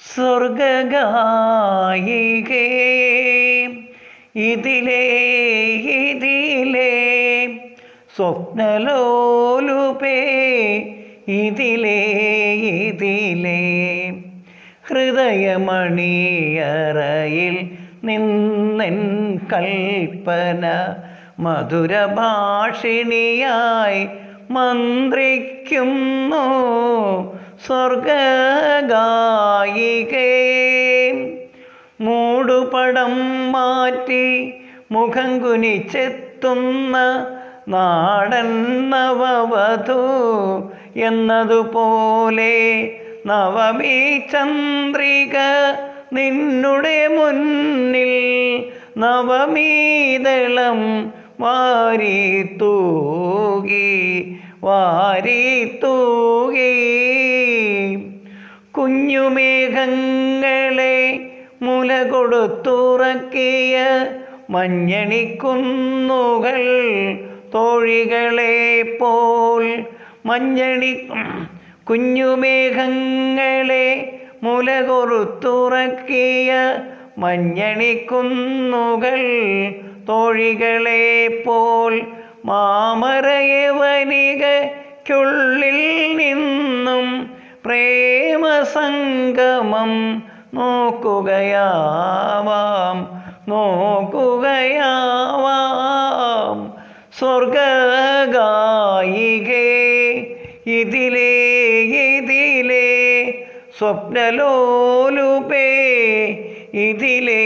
സ്വർഗഗായികേ ഇതിലേ സ്വപ്നലോലുപേ ഇതിലേ ഹൃദയമണിയറയിൽ നിന്നെൻ കൽപ്പന മധുരഭാഷിണിയായി മന്ത്രിക്കുന്നു. സ്വർഗഗായികേ മൂടുപടം മാറ്റി മുഖം കുനിച്ചെത്തുന്ന നാടൻ നവവധു എന്നതുപോലെ നവമീ ചന്ദ്രിക നിന്നുടെ മുന്നിൽ നവമീതളം വാരിത്തൂകി കുഞ്ഞുമേഘങ്ങളെ മുല കൊടുത്തുറക്കിയ മഞ്ഞണിക്കുന്നുകൾ തോഴികളെ പോൽ കുഞ്ഞുമേഘങ്ങളെ മുല കൊടുത്തുറക്കിയ മഞ്ഞണിക്കുന്നുകൾ തോഴികളെ പോൽ മാമരയവനികയ്ക്കുള്ളിൽ നിന്നും പ്രേമസംഗമം നോക്കുകയാവാം. സ്വർഗഗായികേ ഇതിലേ സ്വപ്നലോലുപേ ഇതിലേ